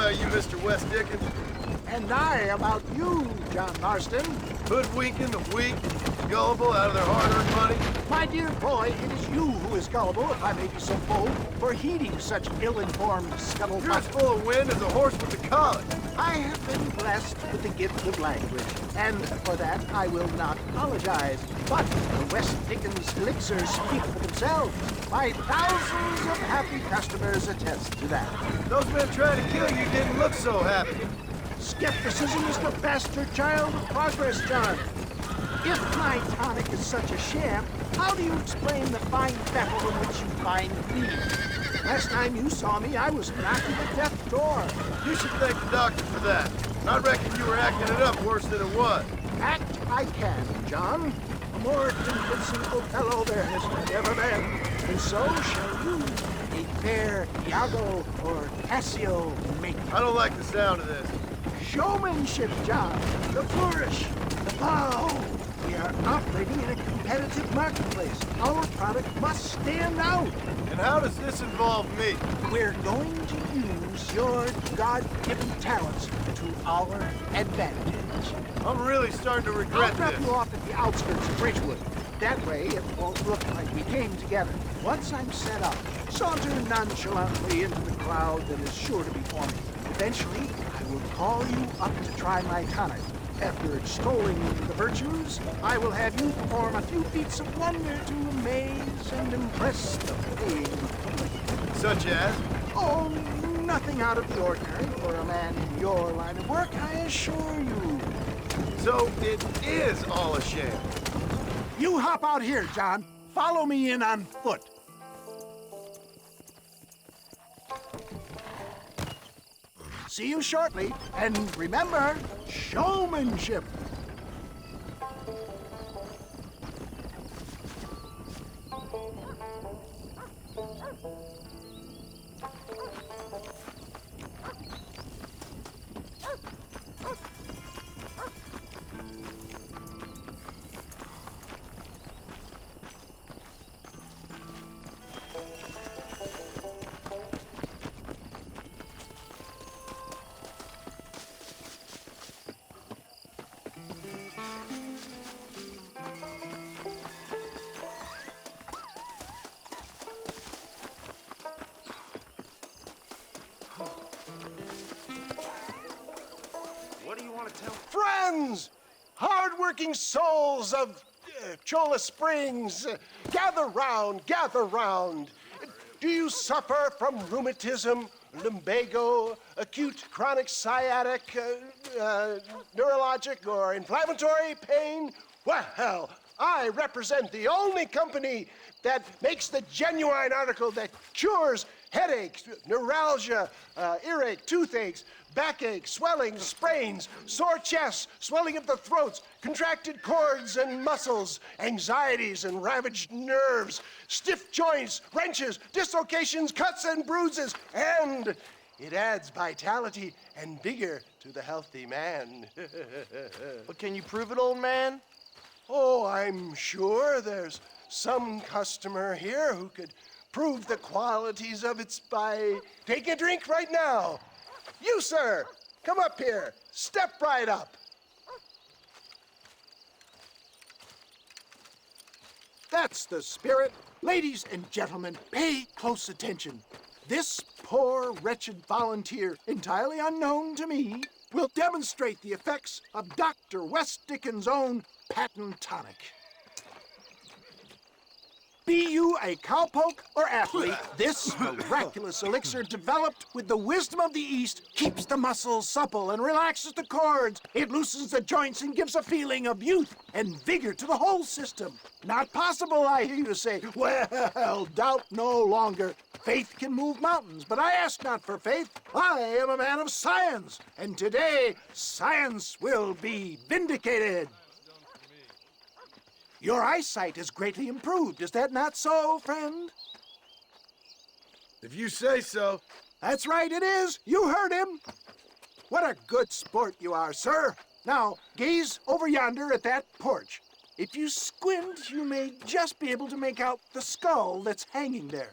about you, Mr. West Dickens. And I about you, John Marston. Hoodwinking the weak and gullible out of their hard-earned money. My dear boy, it is you who is gullible, if I may be so bold, for heeding such ill-informed scuttlebutt. You're as full of wind as a horse with the colic. I have been blessed with the gift of language, and for that I will not apologize. But the West Dickens elixirs speak for themselves. My thousands of happy customers attest to that. Those men trying to kill you didn't look so happy. Skepticism is the bastard child of progress, John. If my tonic is such a sham, how do you explain the fine fettle in which you find me? Last time you saw me, I was knocking at death's door. You should thank the doctor for that. I reckon you were acting it up worse than it was. Act I can, John. A more convincing Othello there has never been. And so shall you, a fair Iago or Cassio make. I don't like the sound of this. Showmanship, John. The flourish, the bow. We are operating in a competitive marketplace. Our product must stand out. And how does this involve me? We're going to use your God-given talents to our advantage. I'm really starting to regret I'll drop this. you off at the outskirts of Bridgewood. That way, it won't look like we came together. Once I'm set up, saunter nonchalantly into the crowd that is sure to be forming. Eventually, I will call you up to try my tonic. After extolling the virtues, I will have you perform a few feats of wonder to amaze and impress the paying public. Such as? Oh, nothing out of the ordinary for a man in your line of work, I assure you. So it is all a sham. You hop out here, John. Follow me in on foot. See you shortly, and remember, showmanship. What do you want to tell? Friends, hard-working souls of Cholla Springs, gather round, gather round. Do you suffer from rheumatism, lumbago, acute chronic sciatic, neurologic, or inflammatory pain? Well, I represent the only company that makes the genuine article that cures headaches, neuralgia, earache, toothaches, backache, swelling, sprains, sore chests, swelling of the throats, contracted cords and muscles, anxieties and ravaged nerves, stiff joints, wrenches, dislocations, cuts and bruises, and it adds vitality and vigor to the healthy man. But can you prove it, old man? Oh, I'm sure there's some customer here who could prove the qualities of it by taking a drink right now. You, sir, come up here. Step right up. That's the spirit. Ladies and gentlemen, pay close attention. This poor, wretched volunteer, entirely unknown to me, will demonstrate the effects of Dr. West Dickens' own patent tonic. Be you a cowpoke or athlete, this miraculous elixir developed with the wisdom of the East keeps the muscles supple and relaxes the cords. It loosens the joints and gives a feeling of youth and vigor to the whole system. Not possible, I hear you say. Well, doubt no longer. Faith can move mountains, but I ask not for faith. I am a man of science, and today science will be vindicated. Your eyesight is greatly improved. Is that not so, friend? If you say so. That's right, it is. You heard him. What a good sport you are, sir. Now, gaze over yonder at that porch. If you squint, you may just be able to make out the skull that's hanging there.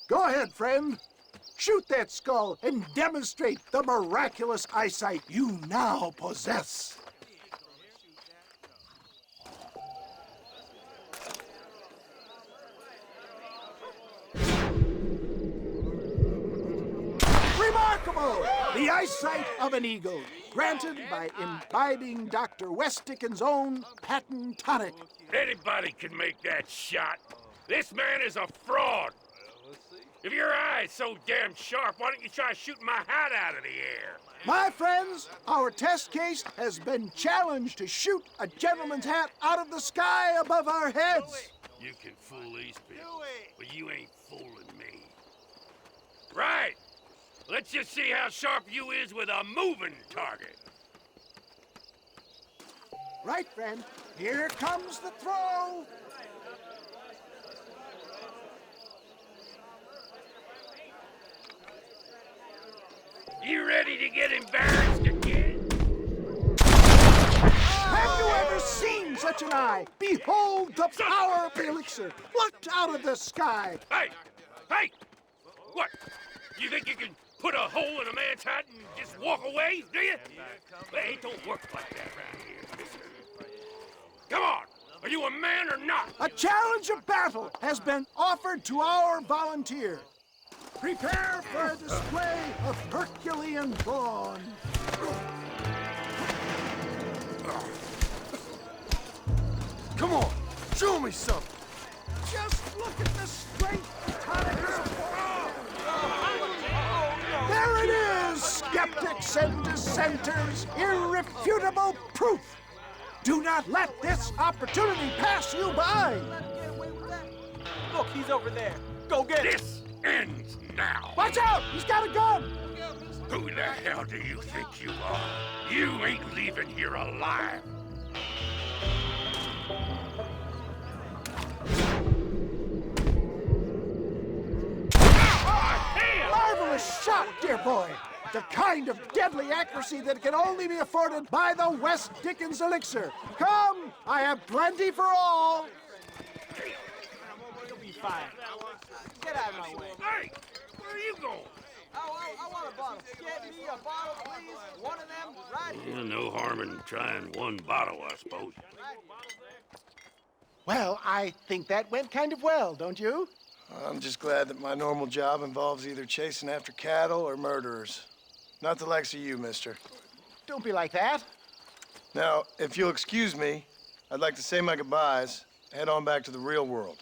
Go ahead, friend. Shoot that skull and demonstrate the miraculous eyesight you now possess. Remarkable! The eyesight of an eagle, granted by imbibing Dr. West Dickens' own patent tonic. Anybody can make that shot. This man is a fraud. If your eye's so damn sharp, why don't you try shooting my hat out of the air? My friends, our test case has been challenged to shoot a gentleman's hat out of the sky above our heads. You can fool these people, but you ain't fooling me. Right. Let's just see how sharp you is with a moving target. Right, friend. Here comes the throw. You ready to get embarrassed again? Have you ever seen such an eye? Behold the power of the elixir, plucked out of the sky. Hey! Hey! What? You think you can put a hole in a man's hat and just walk away, do you? Hey, it don't work like that around here, mister. Come on! Are you a man or not? A challenge of battle has been offered to our volunteer. Prepare for a display of Herculean brawn. Come on, show me something. Just look at the strength tonic has brought. There it is, skeptics and dissenters, irrefutable proof. Do not let this opportunity pass you by. Look, he's over there. Go get him. This ends now. Watch out, he's got a gun. Who the hell do you think you are? You ain't leaving here alive. Marvelous shot, dear boy. The kind of deadly accuracy that can only be afforded by the West Dickens elixir. Come, I have plenty for all. You'll be fine. Get out of my way. Hey, where are you going? I want a bottle. Get me a bottle, please. One of them right here. No harm in trying one bottle, I suppose. Well, I think that went kind of well, don't you? I'm just glad that my normal job involves either chasing after cattle or murderers. Not the likes of you, mister. Don't be like that. Now, if you'll excuse me, I'd like to say my goodbyes, head on back to the real world.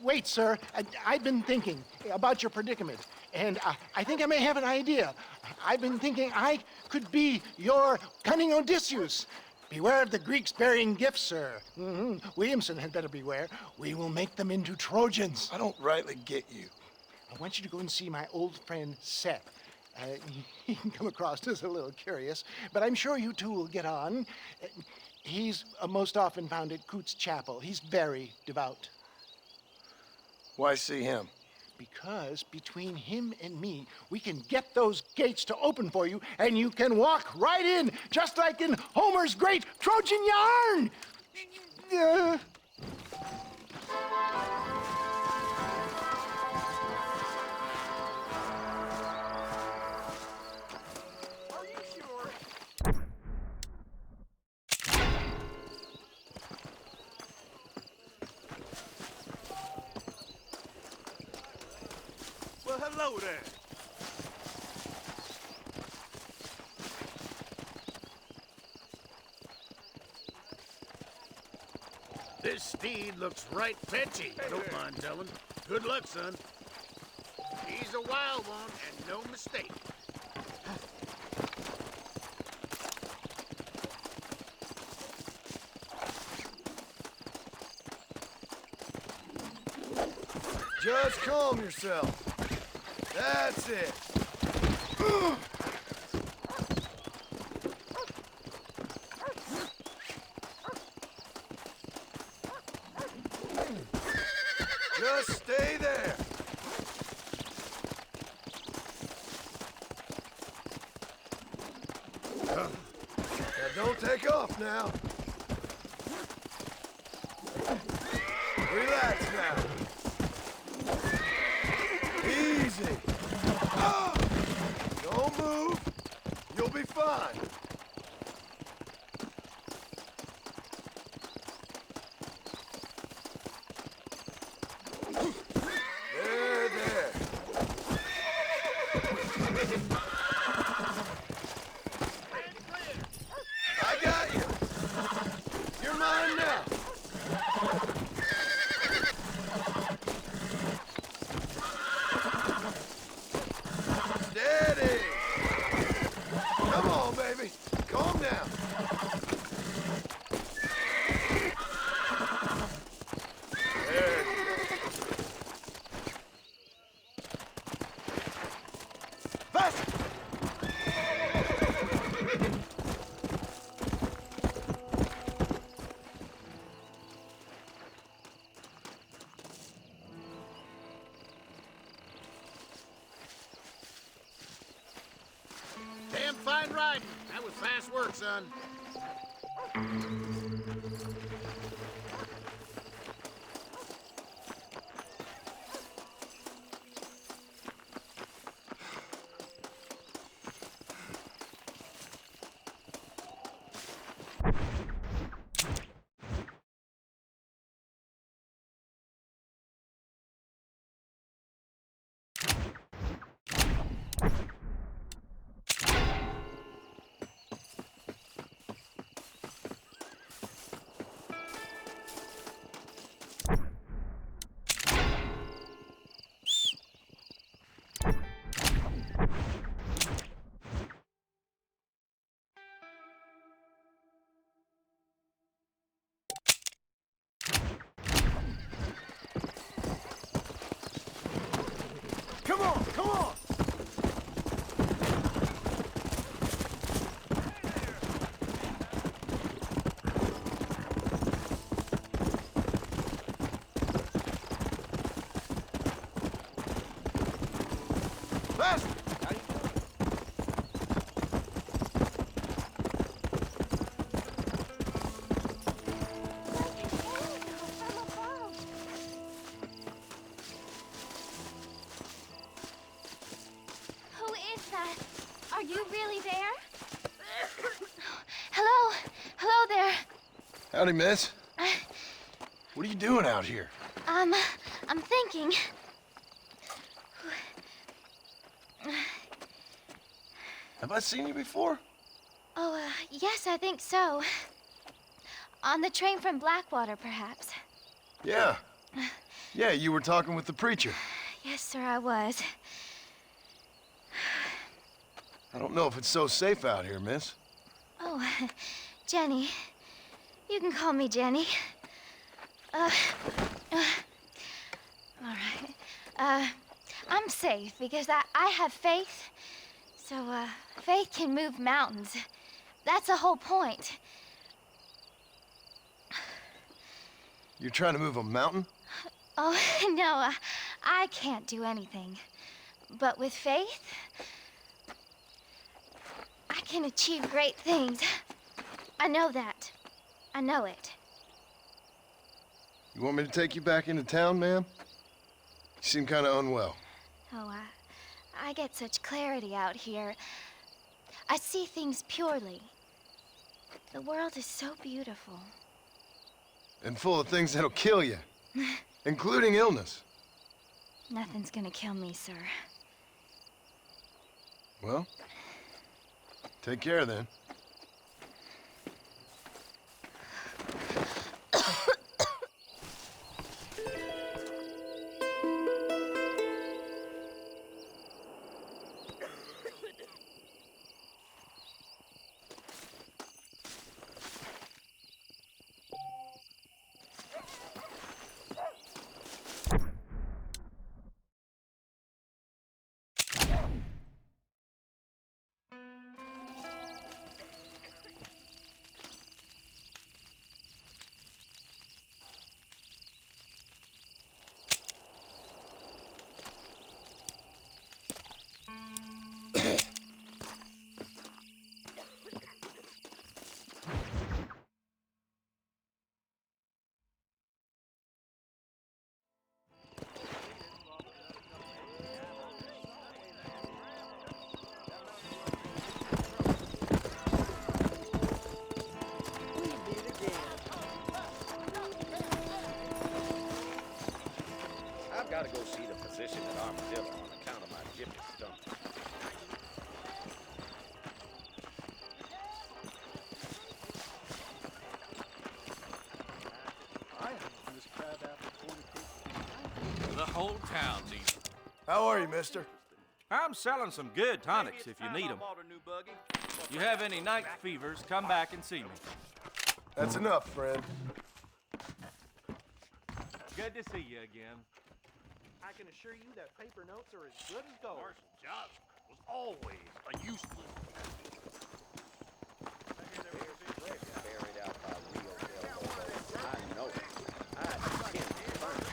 Wait, sir. I've been thinking about your predicament, and I think I may have an idea. I've been thinking I could be your cunning Odysseus. Beware of the Greeks bearing gifts, sir. Williamson had better beware. We will make them into Trojans. I don't rightly get you. I want you to go and see my old friend Seth. He can come across as a little curious, but I'm sure you two will get on. He's most often found at Coots Chapel. He's very devout. Why see him? Because between him and me, we can get those gates to open for you, and you can walk right in, just like in Homer's great Trojan yarn. Are you sure? Well, hello there. This steed looks right fetchy, I don't mind telling. Good luck, son. He's a wild one, and no mistake. Just calm yourself. That's it. Just stay there. Now, don't take off now. Relax now. Easy. Easy. Don't move. You'll be fine. There, there. I got you. You're mine now. Steady. Come on, baby. Calm down. There. Faster. Damn fine riding. That was fast work, son. Come on, come on. Faster. Who is that? Are you really there? Hello? Hello there. Howdy, miss. What are you doing out here? I'm thinking. Have I seen you before? Oh, yes, I think so. On the train from Blackwater, perhaps. Yeah. Yeah, you were talking with the preacher. Yes, sir, I was. I don't know if it's so safe out here, miss. Oh, Jenny. You can call me Jenny. All right. I'm safe because I have faith. So, faith can move mountains. That's the whole point. You're trying to move a mountain? Oh, no, I can't do anything. But with faith, I can achieve great things. I know that. I know it. You want me to take you back into town, ma'am? You seem kind of unwell. Oh, I get such clarity out here. I see things purely. The world is so beautiful. And full of things that'll kill you. Including illness. Nothing's gonna kill me, sir. Well, take care then. get this stumped. The whole town needs it. How are you, mister? I'm selling some good tonics if you need them. You have any night fevers, come back and see me. That's enough, friend. Good to see you again. I can assure you that paper notes are as good as gold. Marshal Johnson was always a useless. Carried out by real railroad. I know it. I can't find it.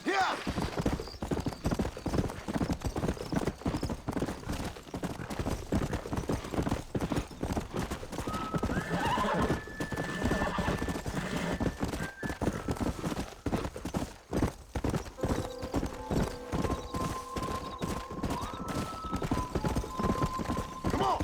Yeah! Come on!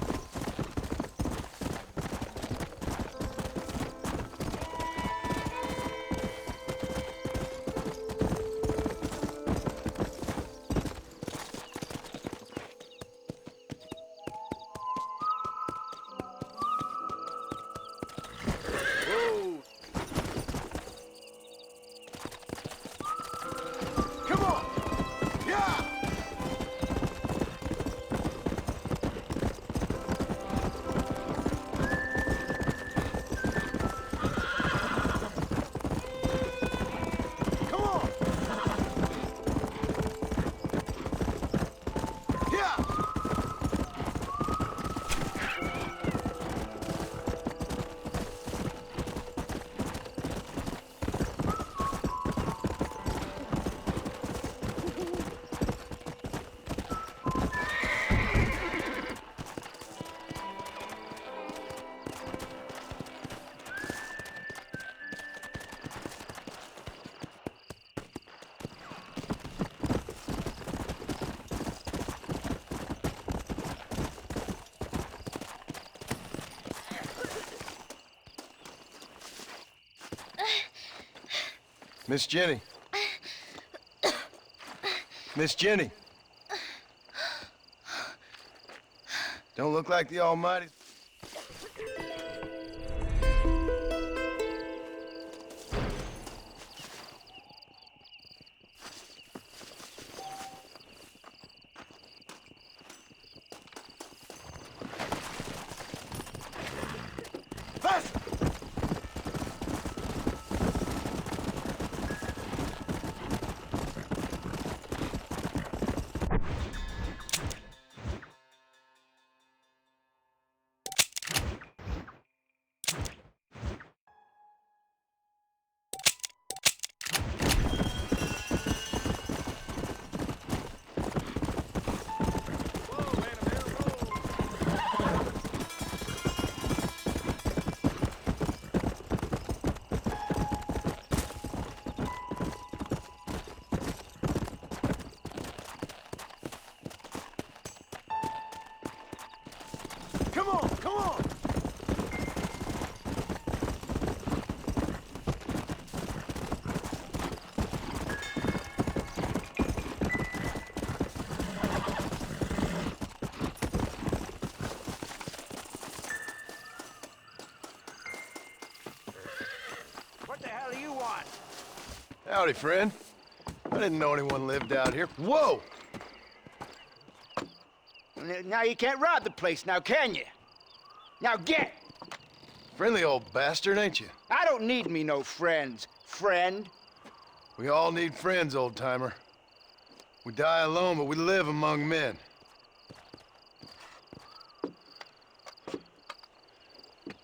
Come on! Yeah! Come on! Yeah! Miss Jenny. Miss Jenny. Don't look like the Almighty. Faster! Come on, come on! What the hell do you want? Howdy, friend. I didn't know anyone lived out here. Whoa! Now you can't rob the place, now can you? Now get! Friendly old bastard, ain't you? I don't need me no friends, friend. We all need friends, old-timer. We die alone, but we live among men.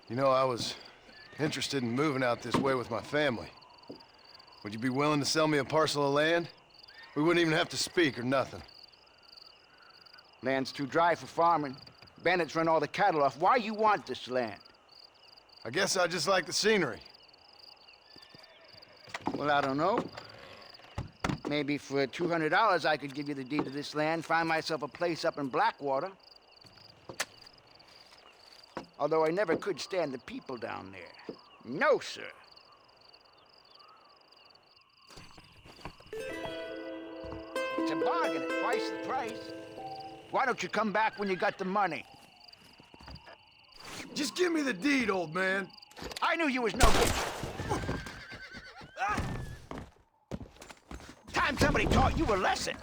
You know, I was interested in moving out this way with my family. Would you be willing to sell me a parcel of land? We wouldn't even have to speak or nothing. Land's too dry for farming. Bandits run all the cattle off. Why you want this land? I guess I just like the scenery. Well, I don't know. Maybe for $200 I could give you the deed to this land, find myself a place up in Blackwater. Although I never could stand the people down there. No, sir. It's a bargain at twice the price. Why don't you come back when you got the money? Just give me the deed, old man. I knew you was no good. Time somebody taught you a lesson.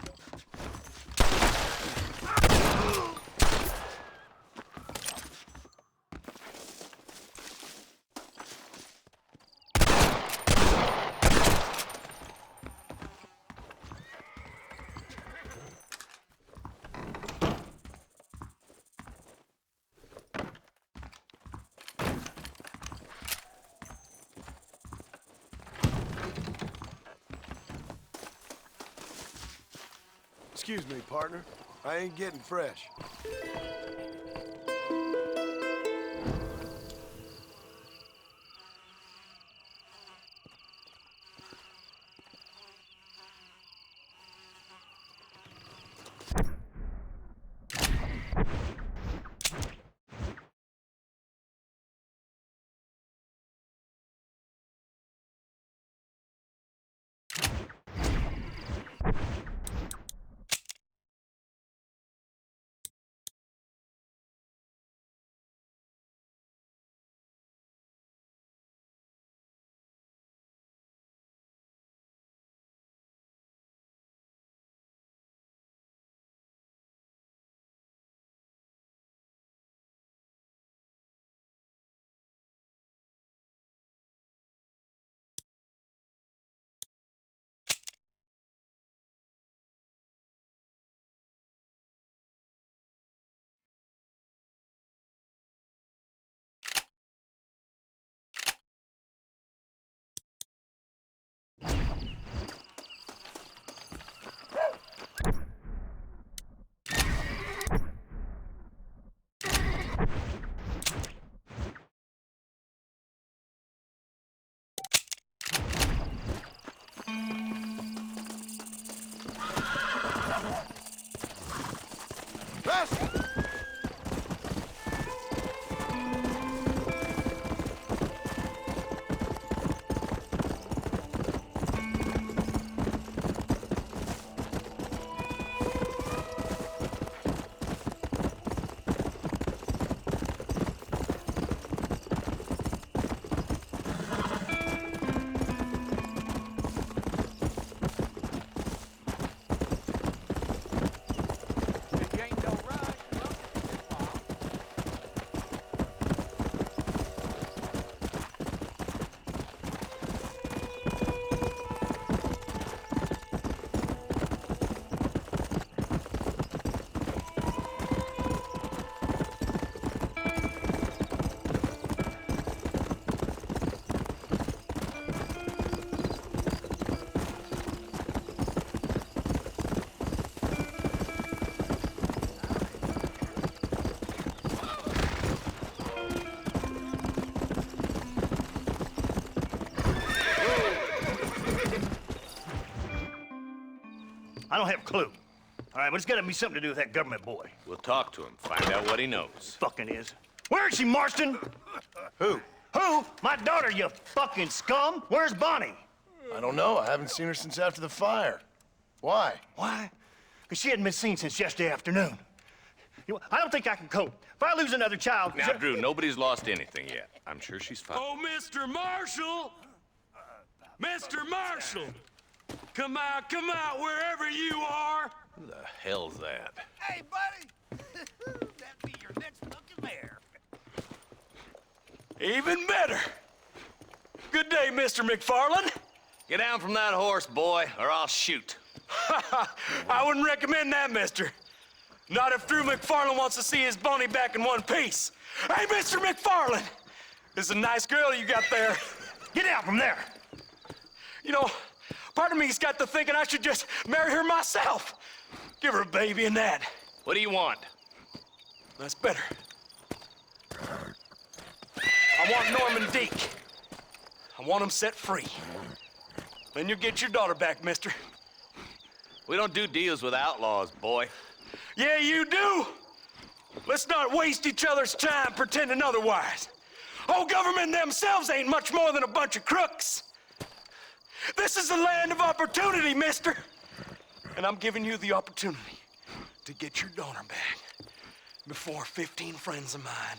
Excuse me, partner. I ain't getting fresh. I don't have a clue. All right, but it's gotta be something to do with that government boy. We'll talk to him, find out what he knows. Fucking is. Where is she, Marston? Who? Who? My daughter, you fucking scum! Where's Bonnie? I don't know. I haven't seen her since after the fire. Why? Why? Because she hadn't been seen since yesterday afternoon. You know, I don't think I can cope. If I lose another child... Now, Drew, nobody's lost anything yet. I'm sure she's fine. Oh, Mr. Marshall! Mr. Marshall! Come out, wherever you are! Who the hell's that? Hey, buddy! That'd be your next fucking mayor. Even better! Good day, Mr. McFarland. Get down from that horse, boy, or I'll shoot. I wouldn't recommend that, mister. Not if Drew McFarland wants to see his Bonnie back in one piece. Hey, Mr. McFarland! This is a nice girl you got there. Get out from there! You know, part of me's got to thinking I should just marry her myself. Give her a baby and that. What do you want? That's better. I want Norman Deke. I want him set free. Then you get your daughter back, mister. We don't do deals with outlaws, boy. Yeah, you do! Let's not waste each other's time pretending otherwise. Old government themselves ain't much more than a bunch of crooks. This is the land of opportunity, mister. And I'm giving you the opportunity to get your daughter back before 15 friends of mine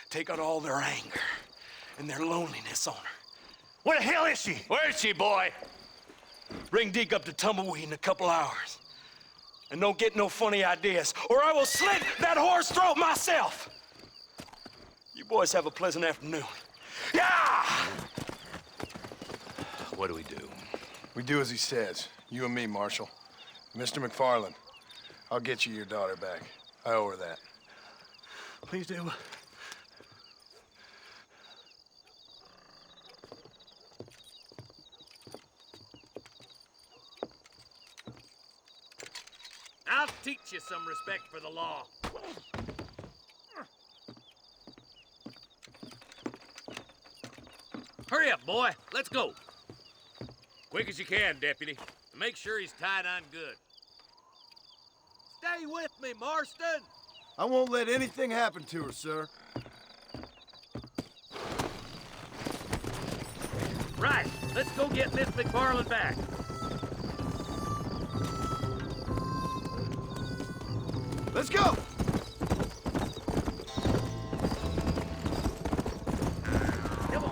take out all their anger and their loneliness on her. Where the hell is she? Where is she, boy? Bring Deke up to Tumbleweed in a couple hours. And don't get no funny ideas, or I will slit that horse throat myself. You boys have a pleasant afternoon. Yeah! What do we do? We do as he says. You and me, Marshal. Mr. McFarland, I'll get you your daughter back. I owe her that. Please do. I'll teach you some respect for the law. Hurry up, boy. Let's go. Quick as you can, Deputy. And make sure he's tied on good. Stay with me, Marston. I won't let anything happen to her, sir. Right. Let's go get Miss McFarland back. Let's go! Come on.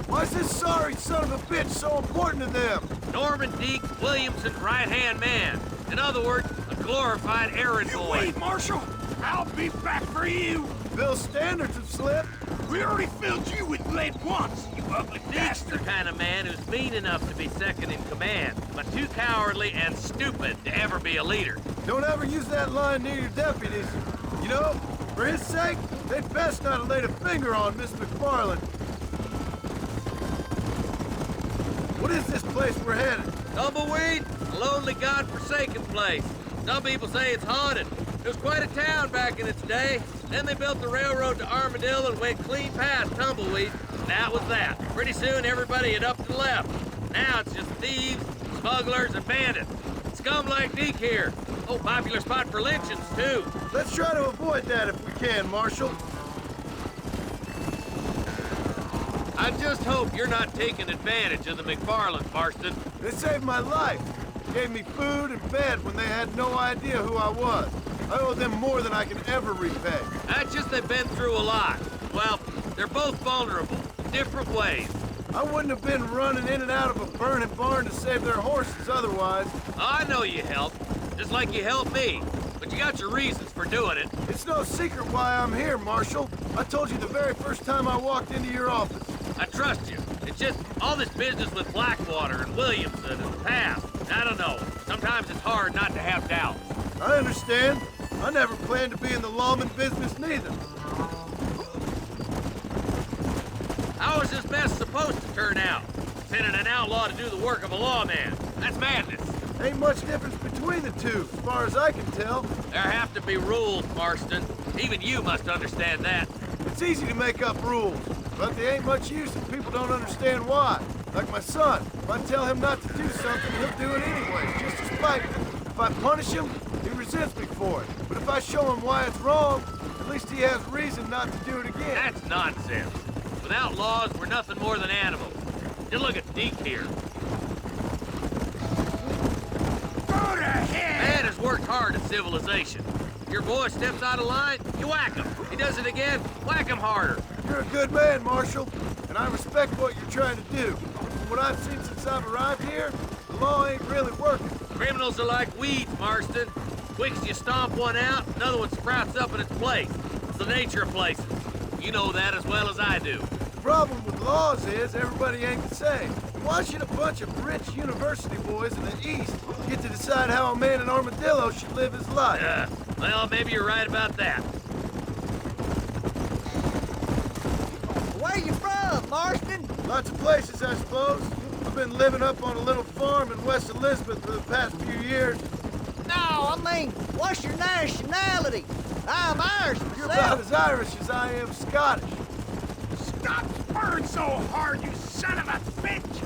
Why is this sorry son of a bitch so important to them? Norman Deke, Williamson's right-hand man. In other words, a glorified errand boy. Wait, Marshal! I'll be back for you! Bill's standards have slipped. We already filled you with lead once, you ugly Deke's the bastard! kind of man who's mean enough to be second in command, but too cowardly and stupid to ever be a leader. Don't ever use that line near your deputies. You know, for his sake, they'd best not have laid a finger on Miss McFarland. What is this place we're headed? Tumbleweed, a lonely, god-forsaken place. Some people say it's haunted. It was quite a town back in its day. Then they built the railroad to Armadillo and went clean past Tumbleweed. And that was that. Pretty soon everybody had up and left. Now it's just thieves, smugglers, and bandits. Scum like Deke here. Oh, popular spot for lynchings, too. Let's try to avoid that if we can, Marshal. I just hope you're not taking advantage of the McFarlands, Marston. They saved my life. Gave me food and bed when they had no idea who I was. I owe them more than I can ever repay. That's just they've been through a lot. Well, they're both vulnerable, in different ways. I wouldn't have been running in and out of a burning barn to save their horses otherwise. I know you helped, just like you helped me. But you got your reasons for doing it. It's no secret why I'm here, Marshal. I told you the very first time I walked into your office. I trust you. It's just all this business with Blackwater and Williamson and the past. I don't know. Sometimes it's hard not to have doubts. I understand. I never planned to be in the lawman business neither. How is this mess supposed to turn out? Sending an outlaw to do the work of a lawman. That's madness. Ain't much difference between the two, as far as I can tell. There have to be rules, Marston. Even you must understand that. It's easy to make up rules, but they ain't much use if people don't understand why. Like my son. If I tell him not to do something, he'll do it anyway, just to spite me. If I punish him, he resents me for it. But if I show him why it's wrong, at least he has reason not to do it again. That's nonsense. Without laws, we're nothing more than animals. Just look at Deke here. Go to hell! Man has worked hard at civilization. Your boy steps out of line, you whack him. He does it again, whack him harder. You're a good man, Marshal, and I respect what you're trying to do. From what I've seen since I've arrived here, the law ain't really working. Criminals are like weeds, Marston. Quick as you stomp one out, another one sprouts up in its place. It's the nature of places. You know that as well as I do. The problem with laws is everybody ain't the same. Why should a bunch of rich university boys in the East get to decide how a man in Armadillo should live his life? Well, maybe you're right about that. Where you from, Marston? Lots of places, I suppose. I'm I've been living up on a little farm in West Elizabeth for the past few years. No, I mean, what's your nationality? I'm Irish You're myself. about as Irish as I am Scottish. Stop spurring so hard, you son of a bitch!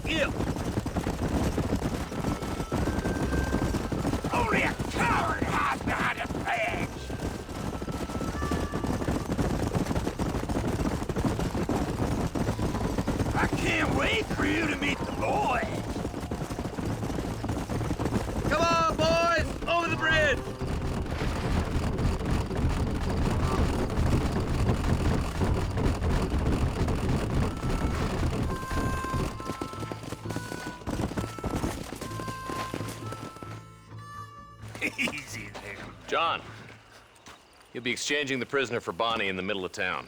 You! Only a coward hides behind a badge! I can't wait for you to meet the boys! Come on, boys! Over the bridge! Easy there. John, you'll be exchanging the prisoner for Bonnie in the middle of town.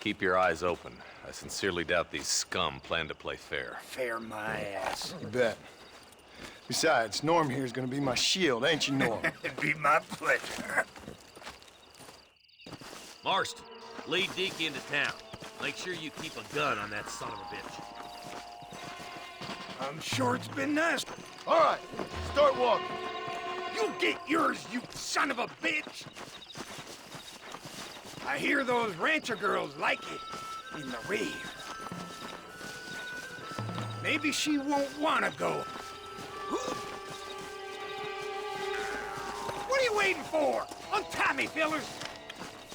Keep your eyes open. I sincerely doubt these scum plan to play fair. Fair my ass. You bet. Besides, Norm here is gonna be my shield, ain't you, Norm? It'd be my pleasure. Marston, lead Deke into town. Make sure you keep a gun on that son of a bitch. I'm sure it's been nice. All right, start walking. You get yours, you son of a bitch! I hear those rancher girls like it in the rear. Maybe she won't want to go. What are you waiting for? Untie me, fellers!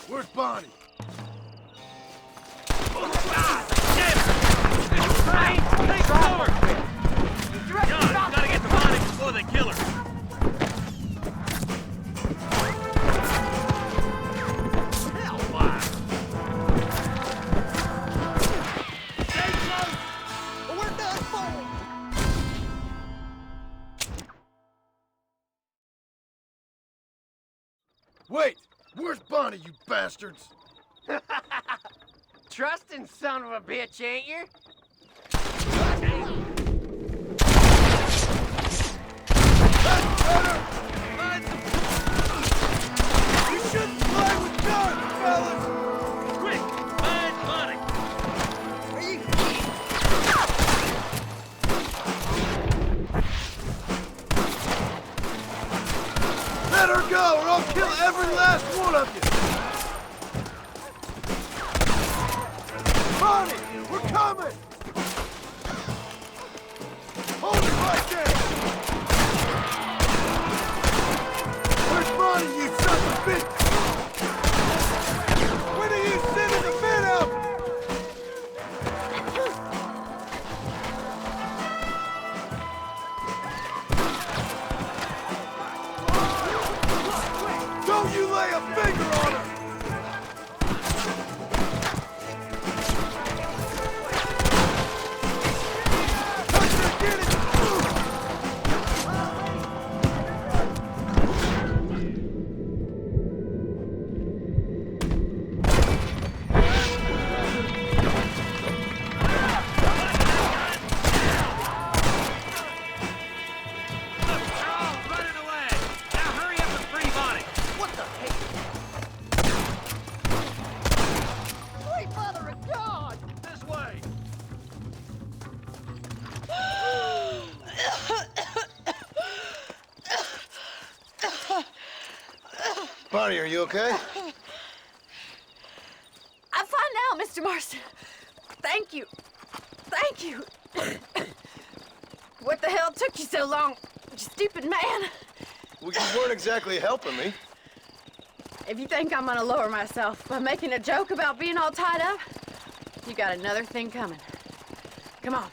Where's Bonnie? God damn it! Take forward! John, gotta get to Bonnie before they kill her. Hellfire! Stay close, or we're done for! Wait, where's Bonnie, you bastards? Trusting son of a bitch, ain't you? You shouldn't play with guns, fellas! Quick, find Bonnie. Let her go, or I'll kill every last one of you! Bonnie, we're coming! Hold it right there! Where's Bonnie, you son of a bitch? When are you sending the men out? Don't you lay a finger on her! Touch her again and... They're all running away. Now hurry up and free Bonnie. What the heck? Sweet mother of God! This way. Bonnie, are you okay? I'm fine now, Mr. Marston. Thank you. Thank you. What the hell took you so long, you stupid man? Well, you weren't exactly helping me. If you think I'm gonna lower myself by making a joke about being all tied up, you got another thing coming. Come on.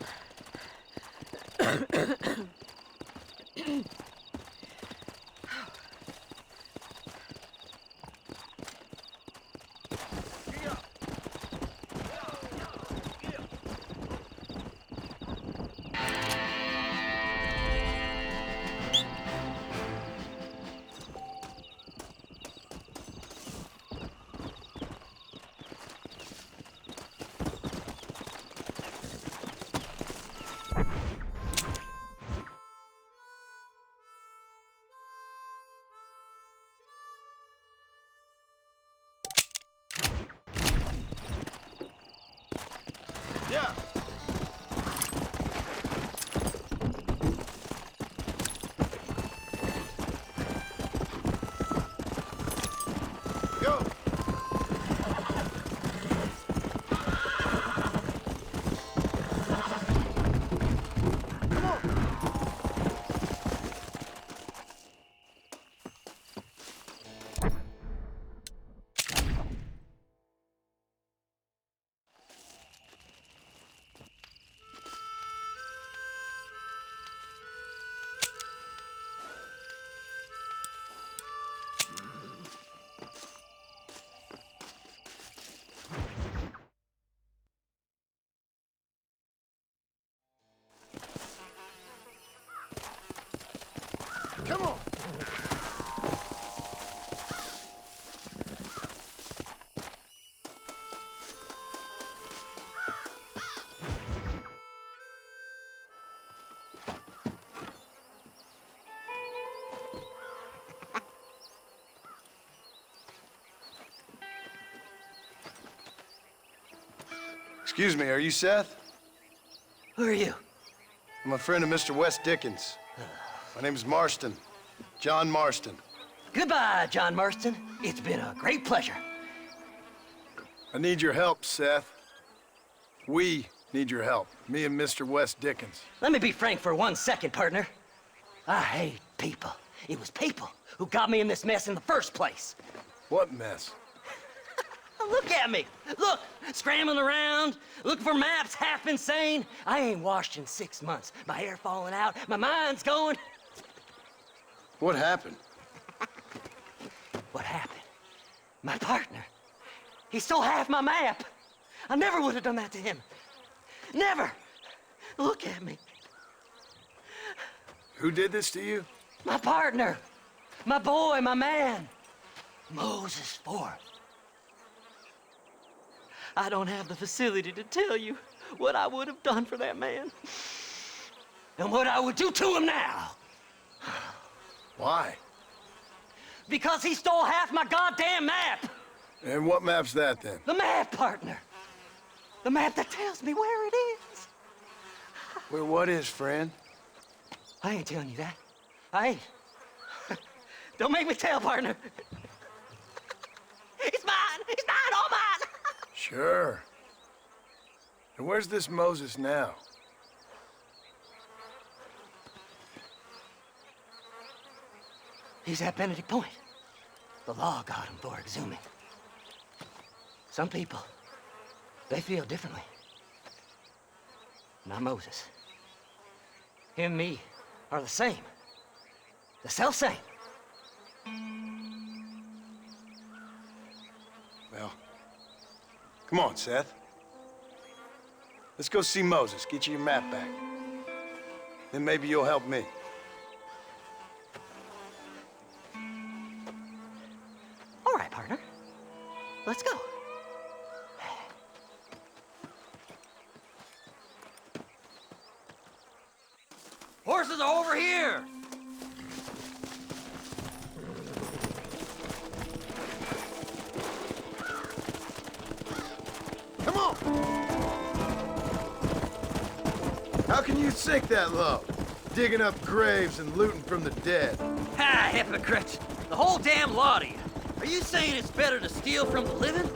Excuse me, are you Seth? Who are you? I'm a friend of Mr. Wes Dickens. My name's Marston. John Marston. Goodbye, John Marston. It's been a great pleasure. I need your help, Seth. We need your help. Me and Mr. Wes Dickens. Let me be frank for 1 second, partner. I hate people. It was people who got me in this mess in the first place. What mess? Look at me. Look, scrambling around, looking for maps, half insane. I ain't washed in 6 months. My hair falling out, my mind's going. What happened? What happened? My partner. He stole half my map. I never would have done that to him. Never. Look at me. Who did this to you? My partner. My boy, my man. Moses Ford. I don't have the facility to tell you what I would have done for that man. And what I would do to him now. Why? Because he stole half my goddamn map. And what map's that, then? The map, partner. The map that tells me where it is. Where what is, friend? I ain't telling you that. I ain't. Don't make me tell, partner. It's mine! It's mine! All mine! Sure. And where's this Moses now? He's at Benedict Point. The law got him for exhuming. Some people, they feel differently. Not Moses. Him and me are the same. The self-same. Well, come on, Seth. Let's go see Moses, get you your map back. Then maybe you'll help me. All right, partner. Let's go. Horses are over here! Come on! How can you sink that low? Digging up graves and looting from the dead. Ha, hypocrites! The whole damn lot of you. Are you saying it's better to steal from the living?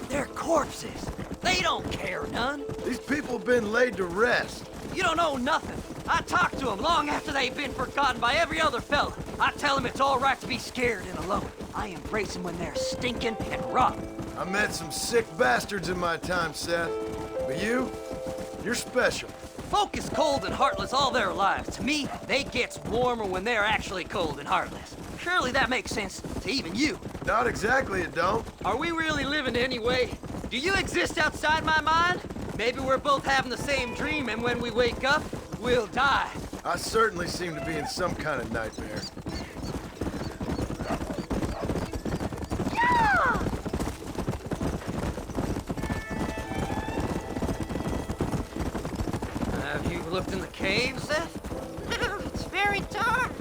They're corpses. They don't care none. These people have been laid to rest. You don't know nothing. I talk to them long after they've been forgotten by every other fella. I tell them it's all right to be scared and alone. I embrace them when they're stinking and rotten. I met some sick bastards in my time, Seth. But you're special. Folk is cold and heartless all their lives. To me, they gets warmer when they're actually cold and heartless. Surely that makes sense to even you. Not exactly, it don't. Are we really living anyway? Do you exist outside my mind? Maybe we're both having the same dream, and when we wake up, we'll die. I certainly seem to be in some kind of nightmare. Have you looked in the cave, Seth? It's very dark.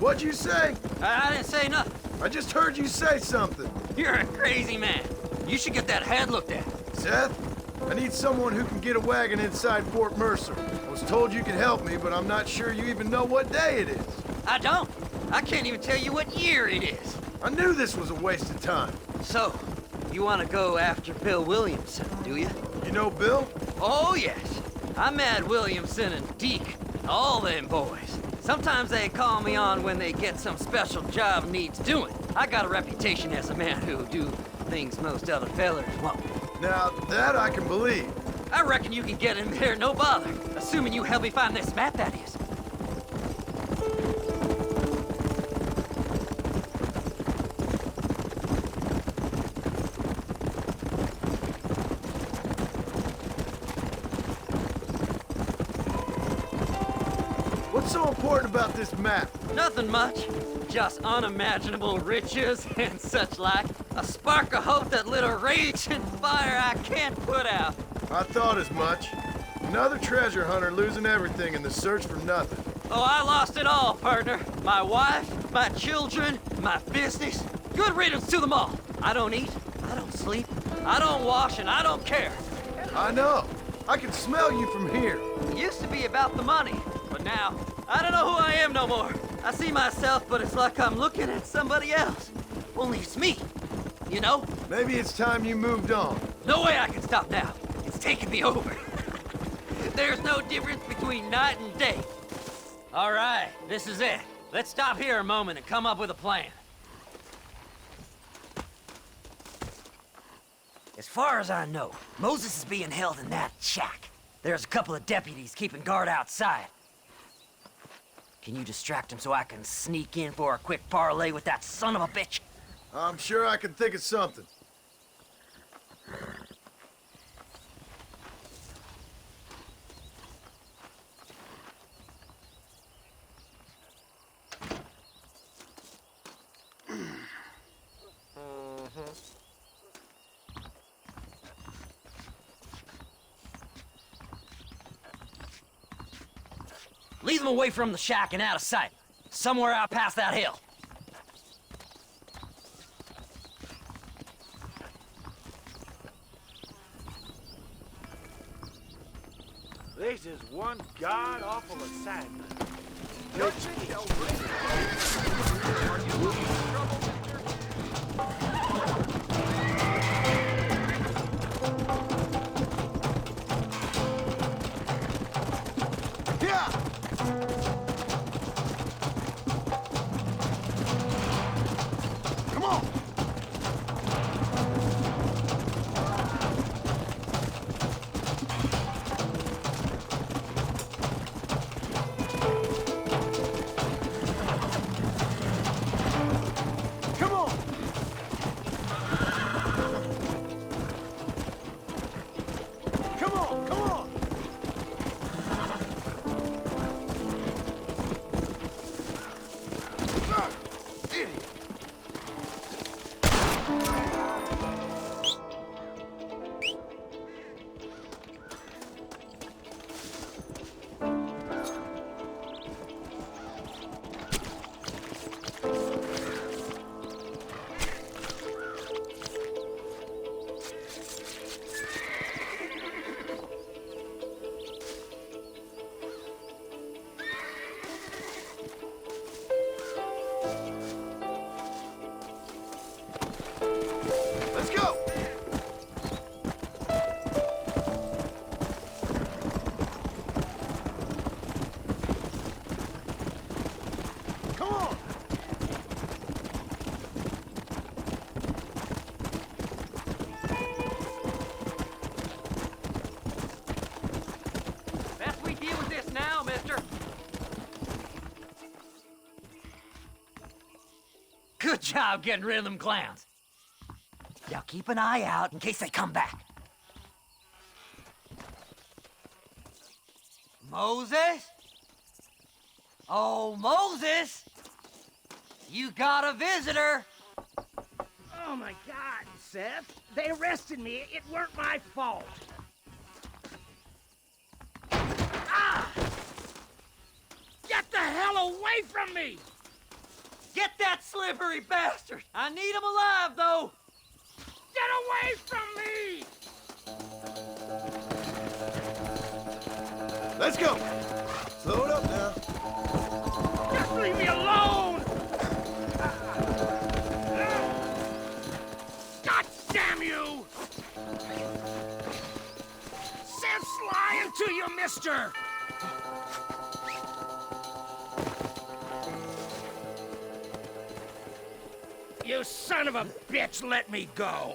What'd you say? I didn't say nothing. I just heard you say something. You're a crazy man. You should get that head looked at. Seth, I need someone who can get a wagon inside Fort Mercer. I was told you could help me, but I'm not sure you even know what day it is. I don't. I can't even tell you what year it is. I knew this was a waste of time. So, you want to go after Bill Williamson, do you? You know Bill? Oh, yes. I met Williamson and Deke, all them boys. Sometimes they call me on when they get some special job needs doing. I got a reputation as a man who'll do things most other fellers won't. Now, that I can believe. I reckon you can get in there, no bother. Assuming you help me find this map, that is. What's so important about this map? Nothing much. Just unimaginable riches and such like. A spark of hope that lit a raging fire I can't put out. I thought as much. Another treasure hunter losing everything in the search for nothing. Oh, I lost it all, partner. My wife, my children, my business. Good riddance to them all. I don't eat, I don't sleep, I don't wash, and I don't care. I know. I can smell you from here. It used to be about the money, but now, I don't know who I am no more. I see myself, but it's like I'm looking at somebody else. Only it's me, you know? Maybe it's time you moved on. No way I can stop now. It's taking me over. There's no difference between night and day. All right, this is it. Let's stop here a moment and come up with a plan. As far as I know, Moses is being held in that shack. There's a couple of deputies keeping guard outside. Can you distract him so I can sneak in for a quick parlay with that son of a bitch? I'm sure I can think of something. Lead them away from the shack and out of sight. Somewhere out past that hill. This is one god-awful assignment. Come on! Come on! Come on, come on! Idiot! Let's go! Come on! Best we deal with this now, mister. Good job getting rid of them clowns. Now keep an eye out in case they come back. Moses? Oh, Moses! You got a visitor! Oh my God, Seth. They arrested me. It weren't my fault. Ah! Get the hell away from me! Get that slippery bastard! I need him alive, though! Get away from me! Let's go! Slow it up now. Just leave me alone! God damn you! Seth's lying to you, mister! You son of a bitch, let me go!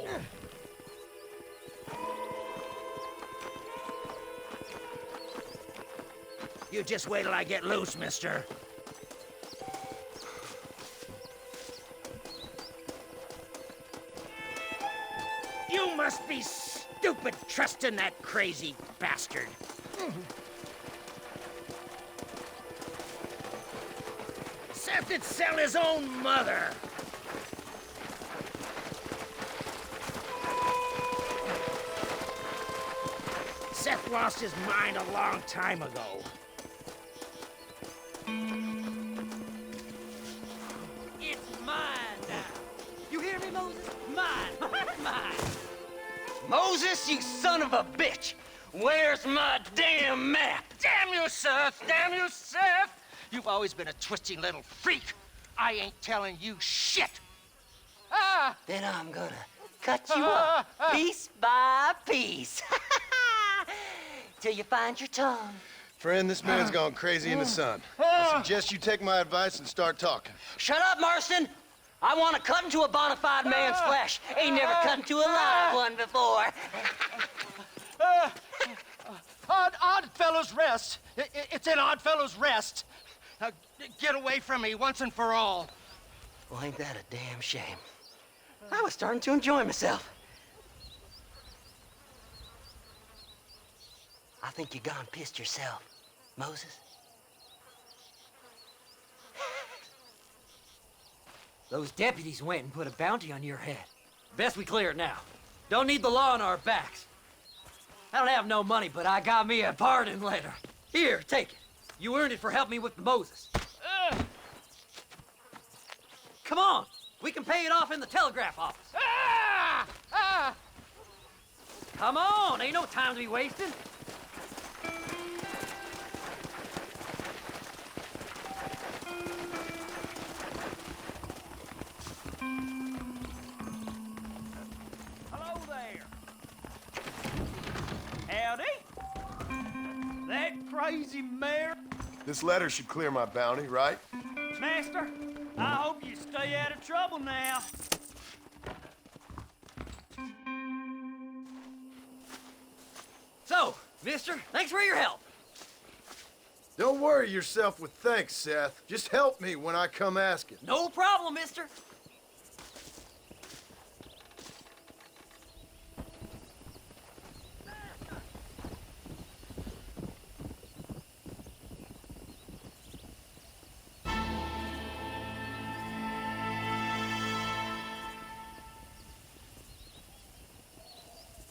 You just wait till I get loose, mister. You must be stupid trusting that crazy bastard. Seth'd sell his own mother. Seth lost his mind a long time ago. It's mine now. You hear me, Moses? Mine. Mine. Moses, you son of a bitch! Where's my damn map? Damn you, Seth! Damn you, Seth! You've always been a twisty little freak. I ain't telling you shit. Then I'm gonna cut you up piece by piece. Till you find your tongue. Friend, this man's gone crazy in the sun. I suggest you take my advice and start talking. Shut up, Marston! I want to cut into a bona fide man's flesh. Ain't never cut into a live one before. Oddfellows Rest. It's in Oddfellows Rest. Now, get away from me once and for all. Well, ain't that a damn shame? I was starting to enjoy myself. I think you gone pissed yourself, Moses. Those deputies went and put a bounty on your head. Best we clear it now. Don't need the law on our backs. I don't have no money, but I got me a pardon letter. Here, take it. You earned it for helping me with the Moses. Come on, we can pay it off in the telegraph office. Come on, ain't no time to be wasting. Hello there. Howdy. That crazy mayor. This letter should clear my bounty, right? Master, I hope you stay out of trouble now. So, mister, thanks for your help. Don't worry yourself with thanks, Seth. Just help me when I come asking. No problem, mister.